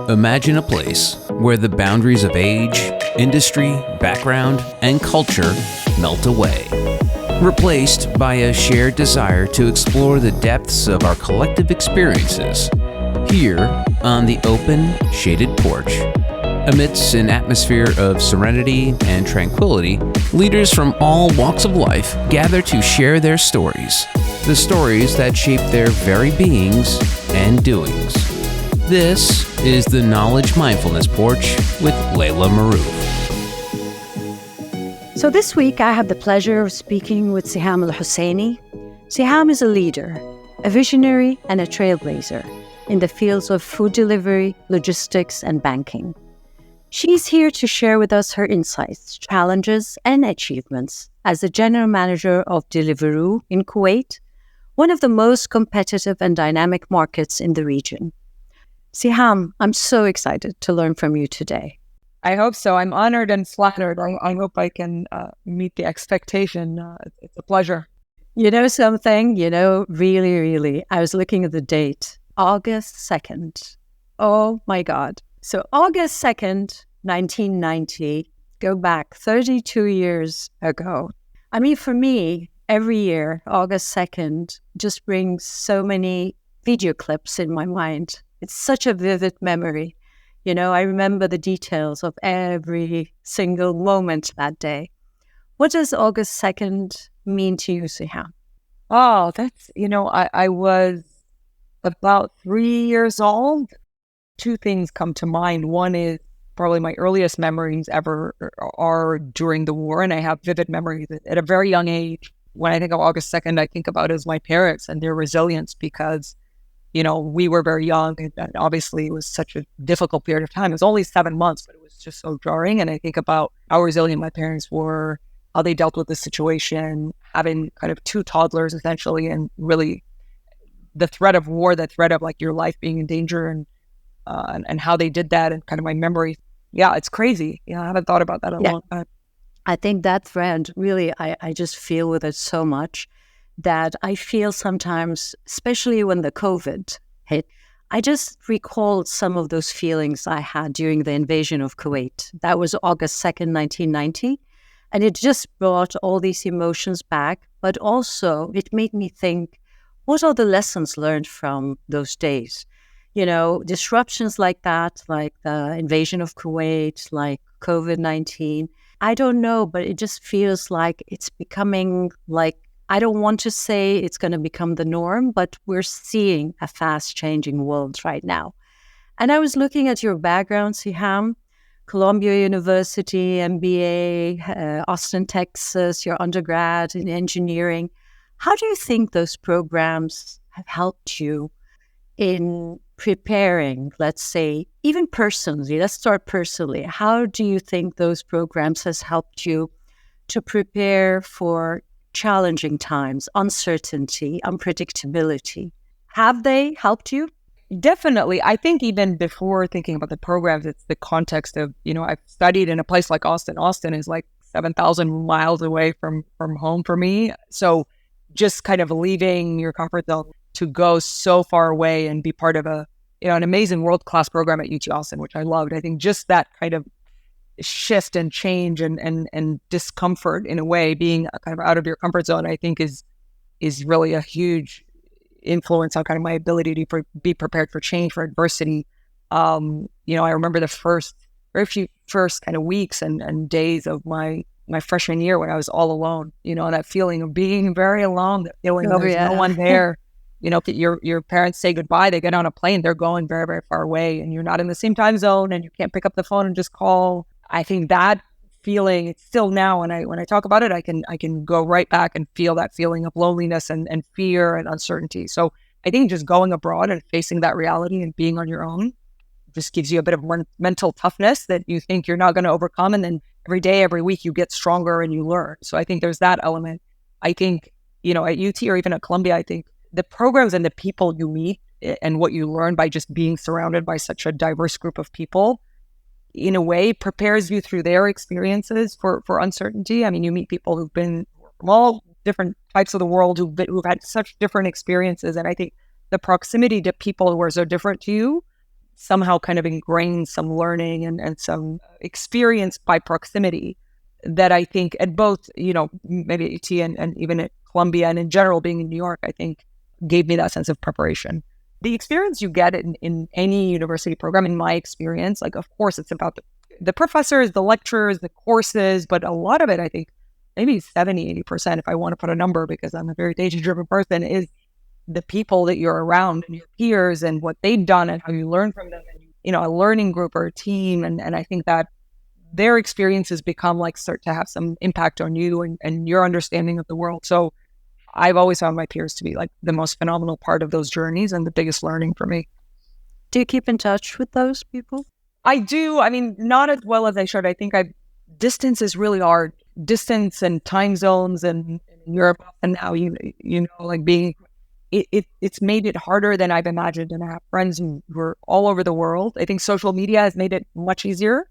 Imagine a place where the boundaries of age, industry, background, and culture melt away, replaced by a shared desire to explore the depths of our collective experiences. Here, on the open, shaded porch, amidst an atmosphere of serenity and tranquility, leaders from all walks of life gather to share their stories, the stories that shape their very beings and doings. This is the Knowledge Mindfulness Porch with Laila Maroof. So this week I have the pleasure of speaking with Seham AlHusaini. Seham is a leader, a visionary, and a trailblazer in the fields of food delivery, logistics, and banking. She's here to share with us her insights, challenges, and achievements as the General Manager of Deliveroo in Kuwait, one of the most competitive and dynamic markets in the region. Seham, I'm so excited to learn from you today. I hope so. I'm honored and flattered. I hope I can meet the expectation. It's a pleasure. You know something? Really, I was looking at the date, August 2nd. Oh my God. So August 2nd, 1990, go back 32 years ago. I mean, for me, every year, August 2nd just brings so many video clips in my mind. It's such a vivid memory. I remember the details of every single moment that day. What does August 2nd mean to you, Seham? Oh, I was about 3 years old. Two things come to mind. One is probably my earliest memories ever are during the war, and I have vivid memories at a very young age. When I think of August 2nd, I think about it as my parents and their resilience because we were very young, and obviously it was such a difficult period of time. It was only 7 months, but it was just so jarring. And I think about how resilient my parents were, how they dealt with the situation, having kind of two toddlers essentially, and really the threat of war, the threat of like your life being in danger, and how they did that, and kind of my memory. Yeah, it's crazy. I haven't thought about that in a long time. I think that thread, really, I just feel with it so much that I feel sometimes, especially when the COVID hit, I just recalled some of those feelings I had during the invasion of Kuwait. That was August 2nd, 1990. And it just brought all these emotions back. But also it made me think, what are the lessons learned from those days? Disruptions like that, like the invasion of Kuwait, like COVID-19. I don't know, but it just feels like it's becoming like, I don't want to say it's going to become the norm, but we're seeing a fast-changing world right now. And I was looking at your background, Seham, Columbia University, MBA, Austin, Texas, your undergrad in engineering. How do you think those programs have helped you in preparing, let's say, even personally? Let's start personally. How do you think those programs has helped you to prepare for challenging times, uncertainty, unpredictability? Have they helped you? Definitely. I think even before thinking about the programs, it's the context of, I've studied in a place like Austin. Austin is like 7,000 miles away from home for me. So just kind of leaving your comfort zone to go so far away and be part of an amazing world-class program at UT Austin, which I loved. I think just that kind of shift and change and discomfort in a way, being kind of out of your comfort zone, I think is really a huge influence on kind of my ability to be prepared for change, for adversity. I remember the very few first kind of weeks and days of my freshman year when I was all alone, and that feeling of being very alone, that feeling there's no one there. Your parents say goodbye, they get on a plane, they're going very, very far away, and you're not in the same time zone, and you can't pick up the phone and just call. I think that feeling, it's still now, when I talk about it, I can go right back and feel that feeling of loneliness and fear and uncertainty. So I think just going abroad and facing that reality and being on your own just gives you a bit of mental toughness that you think you're not going to overcome. And then every day, every week, you get stronger and you learn. So I think there's that element. I think, at UT or even at Columbia, I think the programs and the people you meet and what you learn by just being surrounded by such a diverse group of people, in a way, prepares you through their experiences for uncertainty. I mean, you meet people who've been from all different types of the world, who've had such different experiences. And I think the proximity to people who are so different to you somehow kind of ingrains some learning and some experience by proximity that I think at both, maybe at UT and even at Columbia and in general being in New York, I think gave me that sense of preparation. The experience you get in any university program, in my experience, like, of course, it's about the professors, the lectures, the courses, but a lot of it, I think, maybe 70, 80%, if I want to put a number, because I'm a very data-driven person, is the people that you're around and your peers and what they've done and how you learn from them, and, a learning group or a team. And I think that their experiences become start to have some impact on you and your understanding of the world. So I've always found my peers to be the most phenomenal part of those journeys and the biggest learning for me. Do you keep in touch with those people? I do. I mean, not as well as I should. I think distance is really hard. Distance and time zones and in Europe, and now it's made it harder than I've imagined. And I have friends who are all over the world. I think social media has made it much easier.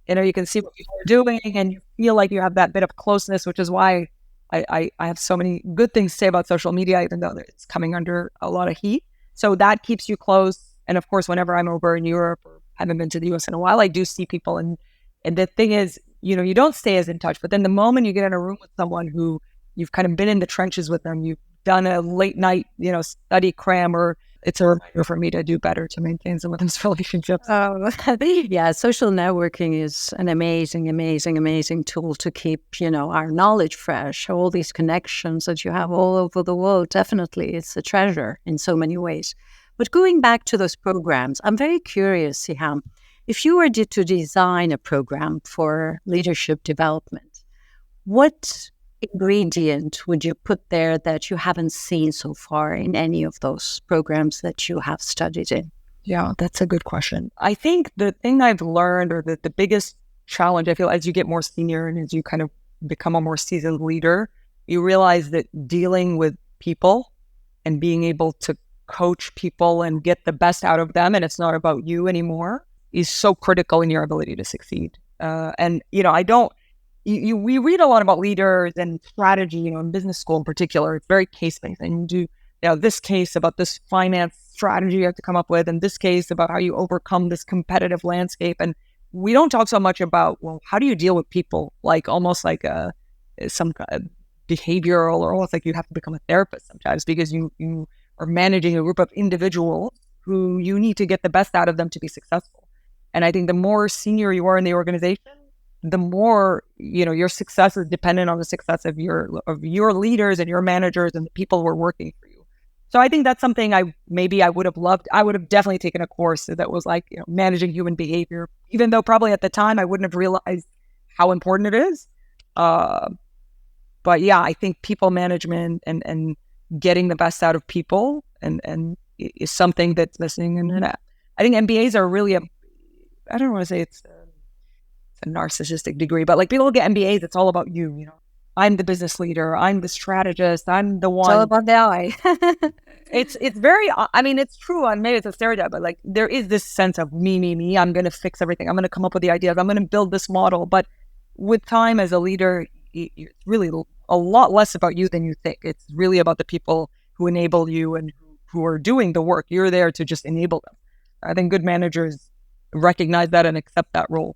You can see what people are doing and you feel like you have that bit of closeness, which is why I have so many good things to say about social media, even though it's coming under a lot of heat. So that keeps you close. And of course, whenever I'm over in Europe or haven't been to the US in a while, I do see people. And the thing is, you don't stay as in touch. But then the moment you get in a room with someone who you've kind of been in the trenches with them, you've done a late night, study cram, or it's a reminder for me to do better to maintain some of those relationships. Yeah, social networking is an amazing, amazing, amazing tool to keep, our knowledge fresh. All these connections that you have all over the world, definitely, it's a treasure in so many ways. But going back to those programs, I'm very curious, Seham, if you were to design a program for leadership development, what ingredient would you put there that you haven't seen so far in any of those programs that you have studied in? Yeah, that's a good question. I think the thing I've learned, or the biggest challenge, I feel, as you get more senior and as you kind of become a more seasoned leader, you realize that dealing with people and being able to coach people and get the best out of them, and it's not about you anymore, is so critical in your ability to succeed. We read a lot about leaders and strategy, in business school in particular. It's very case-based. And you do, this case about this finance strategy you have to come up with, and this case about how you overcome this competitive landscape. And we don't talk so much about, well, how do you deal with people? Almost like some behavioral, or almost like you have to become a therapist sometimes, because you are managing a group of individuals who you need to get the best out of them to be successful. And I think the more senior you are in the organization, the more, your success is dependent on the success of your leaders and your managers and the people who are working for you. So I think that's something I would have loved. I would have definitely taken a course that was managing human behavior, even though probably at the time I wouldn't have realized how important it is. But yeah, I think people management and getting the best out of people and is something that's missing. And I think MBAs are really I don't want to say it's a narcissistic degree, but people who get MBAs, it's all about you. I'm the business leader, I'm the strategist, I'm the one. It's all about the I. It's very, it's true. Maybe it's a stereotype, but there is this sense of me. I'm going to fix everything. I'm going to come up with the ideas. I'm going to build this model. But with time as a leader, it's really a lot less about you than you think. It's really about the people who enable you and who are doing the work. You're there to just enable them. I think good managers recognize that and accept that role.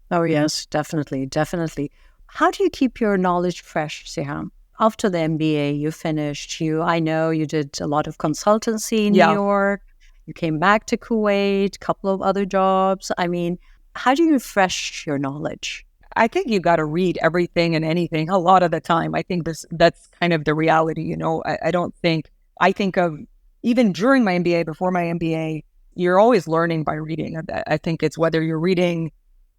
Oh, yes, definitely. How do you keep your knowledge fresh, Seham? After the MBA, you finished. I know you did a lot of consultancy in New York. You came back to Kuwait, a couple of other jobs. How do you refresh your knowledge? I think you got to read everything and anything a lot of the time. I think that's kind of the reality. I think of even during my MBA, before my MBA, you're always learning by reading. I think it's whether you're reading,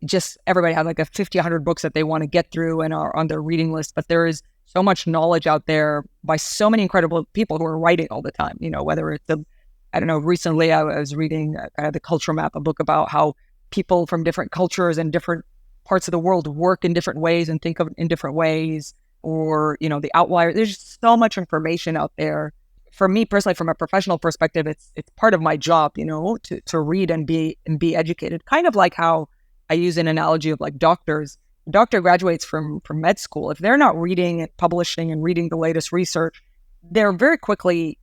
just everybody has 50, 100 books that they want to get through and are on their reading list. But there is so much knowledge out there by so many incredible people who are writing all the time. Whether it's recently I was reading The Culture Map, a book about how people from different cultures and different parts of the world work in different ways and think of in different ways, or, the outlier. There's just so much information out there. For me personally, from a professional perspective, it's part of my job, to read and be educated. Kind of like how I use an analogy of doctors. A doctor graduates from med school. If they're not reading and publishing and reading the latest research, they're very quickly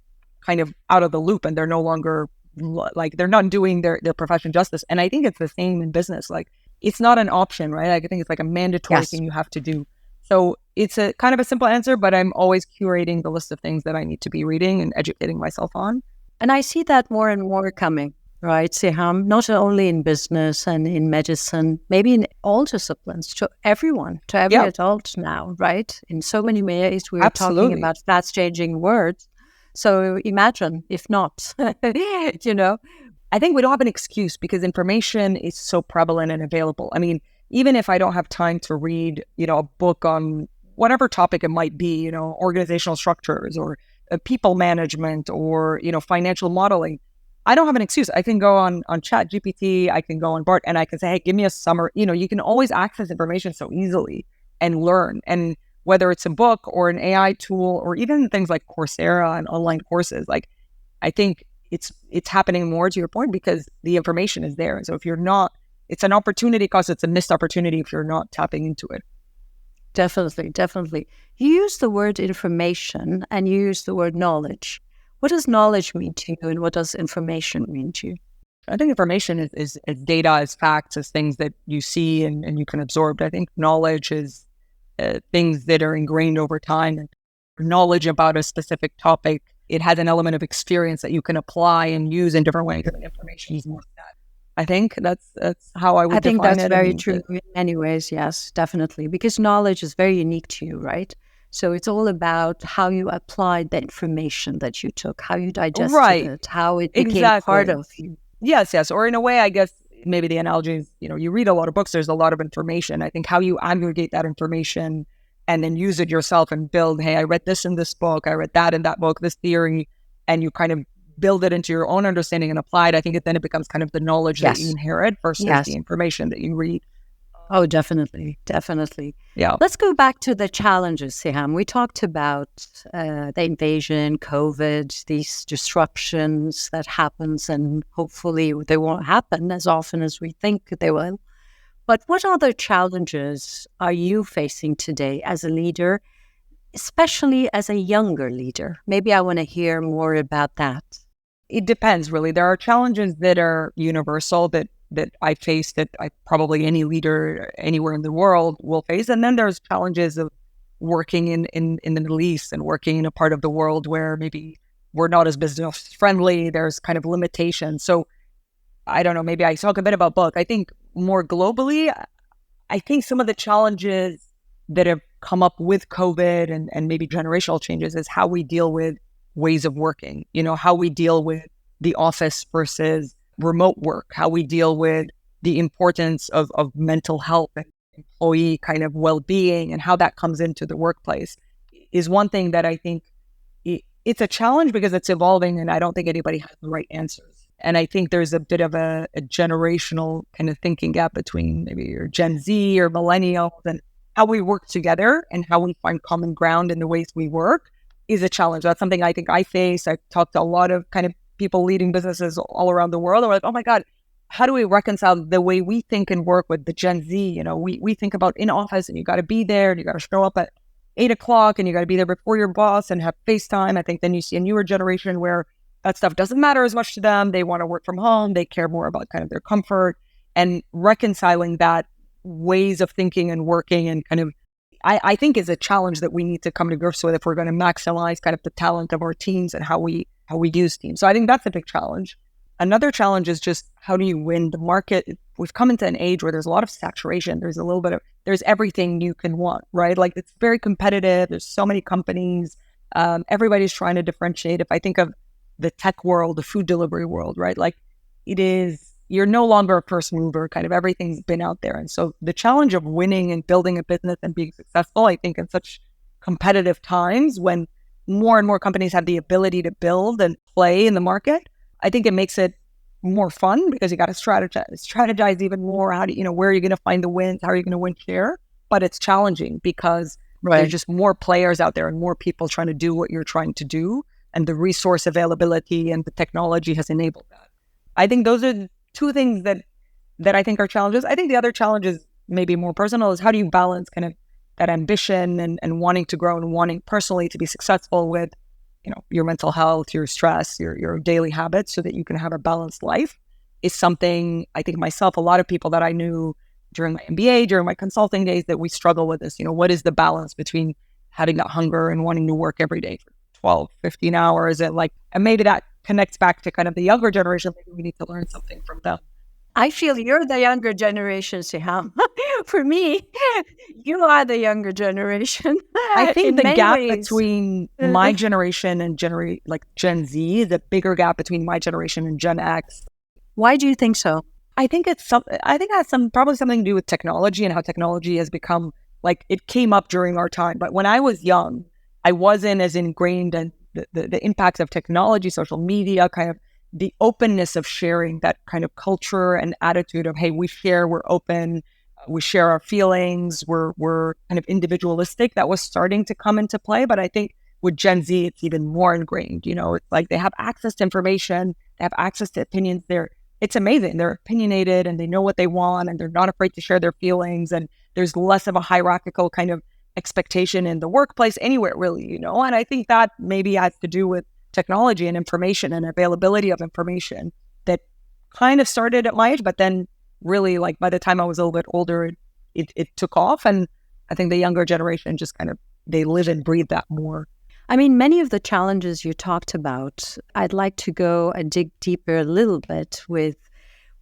kind of out of the loop and they're no longer like, they're not doing their profession justice. And I think it's the same in business. Like, it's not an option, right? Like, I think it's like a mandatory thing you have to do. So it's a kind of a simple answer, but I'm always curating the list of things that I need to be reading and educating myself on. And I see that more and more coming, right, Seham? Not only in business and in medicine, maybe in all disciplines, to everyone, to every adult now, right? In so many ways, we were talking about fast-changing words. So imagine if not, you know. I think we don't have an excuse because information is so prevalent and available. I mean, even if I don't have time to read, you know, a book on whatever topic it might be, you know, organizational structures or people management or, you know, financial modeling, I don't have an excuse. I can go on Chat GPT, I can go on BART, and I can say, hey, give me a summary. You know, you can always access information so easily and learn. And whether it's a book or an AI tool or even things like Coursera and online courses, like, I think it's happening more, to your point, because the information is there. So if you're not, it's an opportunity cost, it's a missed opportunity if you're not tapping into it. Definitely, definitely. You use the word information and you use the word knowledge. What does knowledge mean to you and what does information mean to you? I think information is data, as facts, as things that you see and you can absorb. I think knowledge is things that are ingrained over time. And knowledge about a specific topic, it has an element of experience that you can apply and use in different ways. And information is more of that. I think that's how I would define it. I think that's very true in many ways, yes, definitely. Because knowledge is very unique to you, right? So it's all about how you applied the information that you took, how you digested it, how it became part of you. Yes. Or in a way, I guess maybe the analogy is, you know, you read a lot of books, there's a lot of information. I think how you aggregate that information and then use it yourself and build, hey, I read this in this book, I read that in that book, this theory, and you kind of build it into your own understanding and apply it. I think then it becomes kind of the knowledge that you inherit versus the information that you read. Oh, definitely. Definitely. Yeah. Let's go back to the challenges, Seham. We talked about the invasion, COVID, these disruptions that happens, and hopefully they won't happen as often as we think they will. But what other challenges are you facing today as a leader, especially as a younger leader? Maybe I want to hear more about that. It depends, really. There are challenges that are universal that I face, that probably any leader anywhere in the world will face. And then there's challenges of working in the Middle East and working in a part of the world where maybe we're not as business friendly. There's kind of limitations. So I don't know, maybe I talk a bit about both. I think more globally, I think some of the challenges that have come up with COVID and maybe generational changes is how we deal with ways of working, you know, how we deal with the office versus remote work, how we deal with the importance of mental health and employee kind of well-being and how that comes into the workplace is one thing that I think it's a challenge because it's evolving and I don't think anybody has the right answers. And I think there's a bit of a generational kind of thinking gap between maybe your Gen Z or millennials and how we work together and how we find common ground in the ways we work is a challenge. That's something I think I face. I've talked to a lot of kind of people leading businesses all around the world. They're like, oh my God, how do we reconcile the way we think and work with the Gen Z? You know, we think about in office and you got to be there and you got to show up at 8:00 and you got to be there before your boss and have FaceTime. I think then you see a newer generation where that stuff doesn't matter as much to them. They want to work from home. They care more about kind of their comfort and reconciling that ways of thinking and working and kind of, I think is a challenge that we need to come to grips with if we're going to maximize kind of the talent of our teams and how we use teams. So I think that's a big challenge. Another challenge is just how do you win the market? We've come into an age where there's a lot of saturation. There's a little bit of, there's everything you can want, right? Like it's very competitive. There's so many companies. Everybody's trying to differentiate. If I think of the tech world, the food delivery world, right? Like it is, you're no longer a first mover, kind of everything's been out there. And so the challenge of winning and building a business and being successful, I think in such competitive times when more and more companies have the ability to build and play in the market, I think it makes it more fun because you got to strategize even more. How do you know, where are you going to find the wins? How are you going to win share? But it's challenging because there's just more players out there and more people trying to do what you're trying to do. And the resource availability and the technology has enabled that. I think those are two things that I think are challenges. I think the other challenge is maybe more personal is how do you balance kind of that ambition and wanting to grow and wanting personally to be successful with your mental health, your stress, your daily habits so that you can have a balanced life is something I think myself, a lot of people that I knew during my MBA, during my consulting days, that we struggle with this. What is the balance between having that hunger and wanting to work every day for 12, 15 hours? And maybe that connects back to kind of the younger generation. Maybe we need to learn something from them. I feel you're the younger generation, Seham. For me, you are the younger generation. I think the gap ways. between my generation and Gen Z is a bigger gap between my generation and Gen X. Why do you think so? I think it has probably something to do with technology and how technology has become, it came up during our time. But when I was young, I wasn't as ingrained in the impacts of technology, social media, kind of the openness of sharing, that kind of culture and attitude of, hey, we share, we're open, we share our feelings, we're kind of individualistic. That was starting to come into play. But I think with Gen Z, it's even more ingrained. It's like they have access to information, they have access to opinions. It's amazing. They're opinionated and they know what they want and they're not afraid to share their feelings. And there's less of a hierarchical kind of expectation in the workplace, anywhere really, And I think that maybe has to do with technology and information and availability of information that kind of started at my age, but then really by the time I was a little bit older, it took off. And I think the younger generation just kind of, they live and breathe that more. I mean, many of the challenges you talked about, I'd like to go and dig deeper a little bit with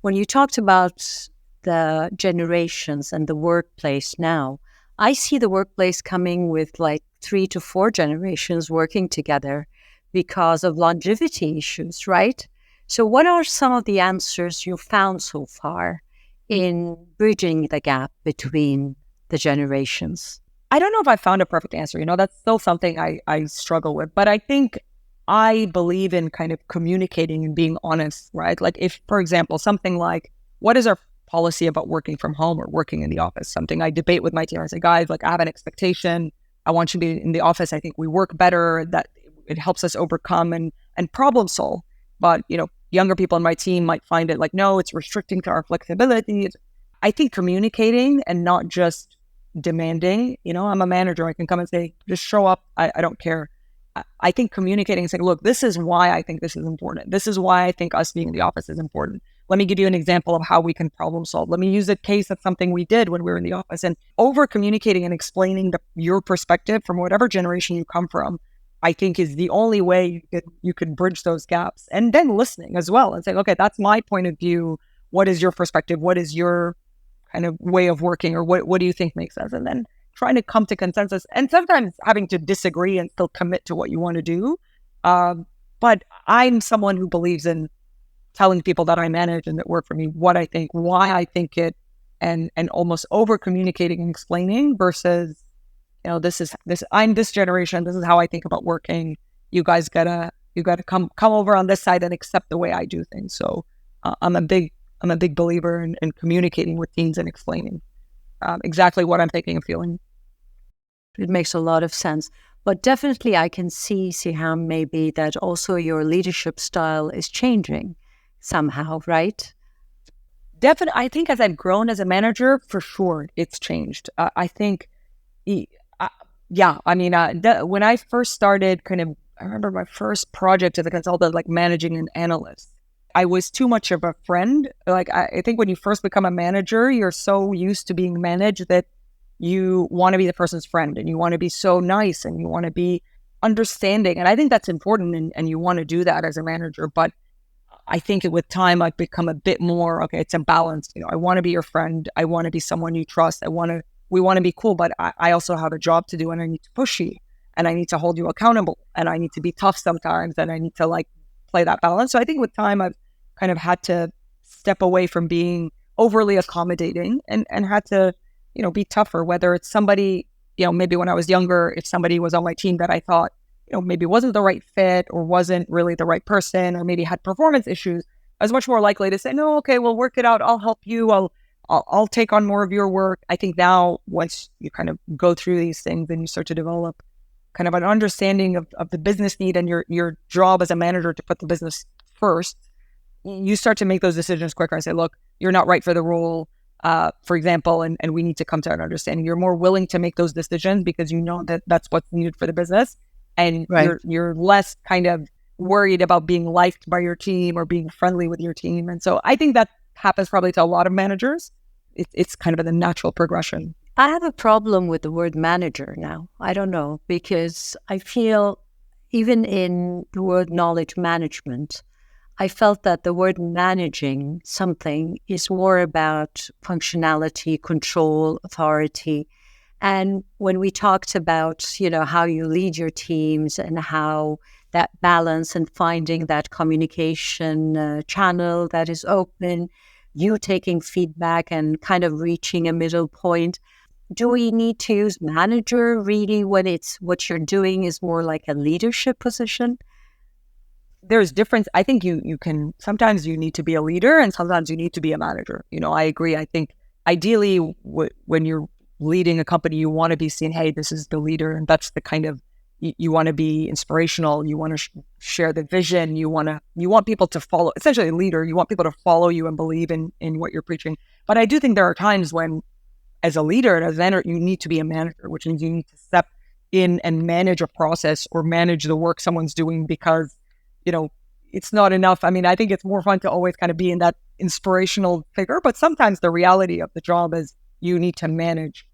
when you talked about the generations and the workplace now. I see the workplace coming with 3 to 4 generations working together because of longevity issues, right? So what are some of the answers you've found so far in bridging the gap between the generations? I don't know if I found a perfect answer. That's still something I struggle with. But I think I believe in kind of communicating and being honest, right? If, for example, something like, what is our policy about working from home or working in the office? Something I debate with my team. I say, guys, I have an expectation. I want you to be in the office. I think we work better, that it helps us overcome and problem solve. But, younger people in my team might find it no, it's restricting to our flexibility. I think communicating and not just demanding. I'm a manager. I can come and say, just show up. I don't care. I think communicating and saying, look, this is why I think this is important. This is why I think us being in the office is important. Let me give you an example of how we can problem solve. Let me use a case of something we did when we were in the office. And over communicating and explaining your perspective from whatever generation you come from, I think is the only way you could bridge those gaps. And then listening as well and saying, okay, that's my point of view. What is your perspective? What is your kind of way of working, or what do you think makes sense? And then trying to come to consensus, and sometimes having to disagree and still commit to what you want to do. But I'm someone who believes in telling people that I manage and that work for me what I think, why I think it, and almost over communicating and explaining versus, I'm this generation, this is how I think about working. You guys gotta come over on this side and accept the way I do things. So I'm a big believer in communicating with teams and explaining exactly what I'm thinking and feeling. It makes a lot of sense. But definitely I can see, Seham, maybe that also your leadership style is changing somehow, right? Definitely. I think as I've grown as a manager, for sure, it's changed. I think, when I first started I remember my first project as a consultant, managing an analyst. I was too much of a friend. I think when you first become a manager, you're so used to being managed that you want to be the person's friend and you want to be so nice and you want to be understanding. And I think that's important and you want to do that as a manager. But I think with time, I've become a bit more, okay, it's a balance. I want to be your friend. I want to be someone you trust. We want to be cool, but I also have a job to do and I need to push you and I need to hold you accountable and I need to be tough sometimes and I need to play that balance. So I think with time, I've kind of had to step away from being overly accommodating and had to, be tougher, whether it's somebody, maybe when I was younger, if somebody was on my team that I thought, maybe wasn't the right fit or wasn't really the right person or maybe had performance issues, I was much more likely to say, no, okay, we'll work it out. I'll help you. I'll take on more of your work. I think now once you kind of go through these things and you start to develop kind of an understanding of the business need and your job as a manager to put the business first, you start to make those decisions quicker and say, look, you're not right for the role, for example, and we need to come to an understanding. You're more willing to make those decisions because you know that that's what's needed for the business. and Right. you're less kind of worried about being liked by your team or being friendly with your team. And so I think that happens probably to a lot of managers. It's kind of a natural progression. I have a problem with the word manager now. I don't know, because I feel even in the word knowledge management, I felt that the word managing something is more about functionality, control, authority. And when we talked about, how you lead your teams and how that balance and finding that communication channel that is open, you taking feedback and kind of reaching a middle point. Do we need to use manager really when it's what you're doing is more like a leadership position? There's difference. I think you can, sometimes you need to be a leader and sometimes you need to be a manager. I agree. I think ideally when you're leading a company, you want to be seen, hey, this is the leader. And that's the kind of, you want to be inspirational. You want to share the vision. You want people to follow, essentially a leader. You want people to follow you and believe in what you're preaching. But I do think there are times when, as a leader and as a manager, you need to be a manager, which means you need to step in and manage a process or manage the work someone's doing because, it's not enough. I mean, I think it's more fun to always kind of be in that inspirational figure, but sometimes the reality of the job is you need to manage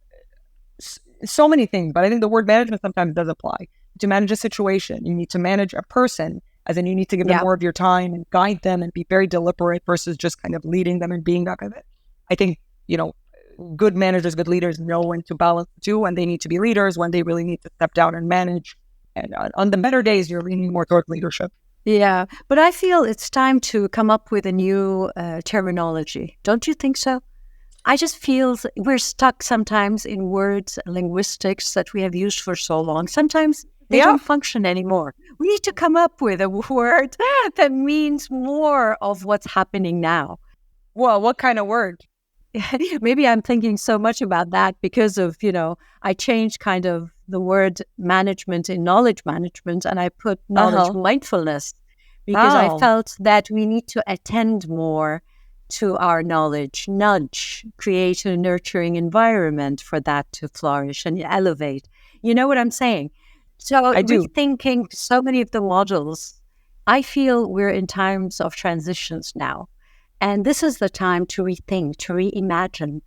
so many things. But I think the word management sometimes does apply. To manage a situation, you need to manage a person, as in you need to give them more of your time and guide them and be very deliberate versus just kind of leading them and being that of it. I think, good managers, good leaders know when to balance the two, when they need to be leaders, when they really need to step down and manage. And on the better days, you're leaning more towards leadership. Yeah, but I feel it's time to come up with a new terminology. Don't you think so? I just feel we're stuck sometimes in words and linguistics that we have used for so long. Sometimes they don't function anymore. We need to come up with a word that means more of what's happening now. Well, what kind of word? Maybe I'm thinking so much about that because of, I changed kind of the word management in knowledge management and I put knowledge mindfulness because I felt that we need to attend more to our knowledge, nudge, create a nurturing environment for that to flourish and elevate. You know what I'm saying? So rethinking so many of the models, I feel we're in times of transitions now. And this is the time to rethink, to reimagine,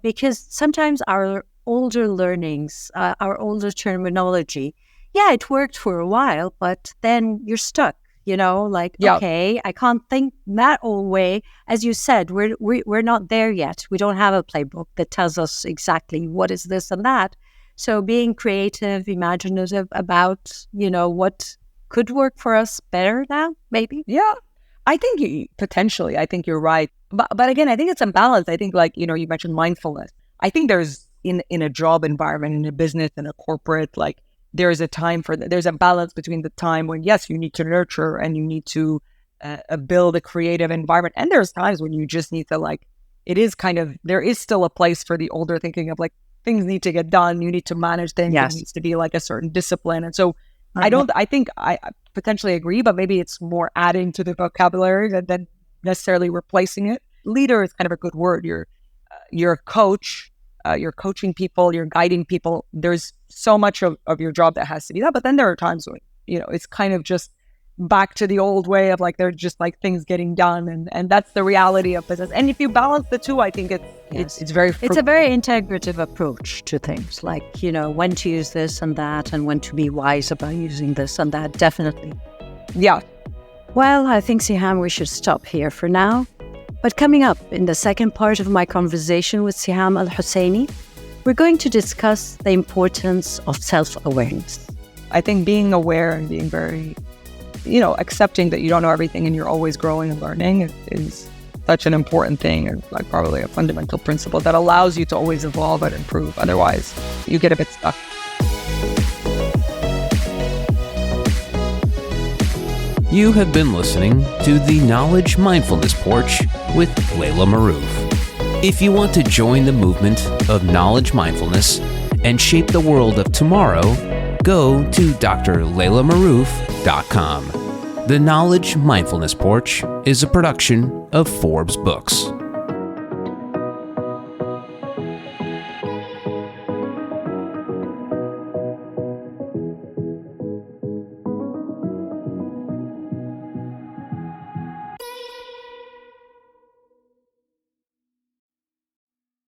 because sometimes our older learnings, our older terminology, it worked for a while, but then you're stuck, okay, I can't think that old way. As you said, we're not there yet. We don't have a playbook that tells us exactly what is this and that. So being creative, imaginative about, what could work for us better now, maybe. Yeah. I think I think you're right. But again, I think it's a balance. I think you mentioned mindfulness. I think there's in a job environment, in a business, in a corporate, there's a time there's a balance between the time when, yes, you need to nurture and you need to build a creative environment. And there's times when you just need to it is kind of, there is still a place for the older thinking of things need to get done. You need to manage things. Yes. It needs to be a certain discipline. And so I think I potentially agree, but maybe it's more adding to the vocabulary than necessarily replacing it. Leader is kind of a good word. You're a coach, you're coaching people, you're guiding people. There's so much of your job that has to be that. But then there are times when, it's kind of just back to the old way of they're just things getting done. And that's the reality of business. And if you balance the two, I think it's very fruitful. It's a very integrative approach to things when to use this and that and when to be wise about using this and that. Definitely. Yeah. Well, I think, Seham, we should stop here for now. But coming up in the second part of my conversation with Seham AlHusaini, we're going to discuss the importance of self-awareness. I think being aware and being very accepting that you don't know everything and you're always growing and learning is such an important thing, and probably a fundamental principle that allows you to always evolve and improve. Otherwise, you get a bit stuck. You have been listening to the Knowledge Mindfulness Porch with Laila Marouf. If you want to join the movement of knowledge mindfulness and shape the world of tomorrow, go to drlailamarouf.com. The Knowledge Mindfulness Porch is a production of Forbes Books.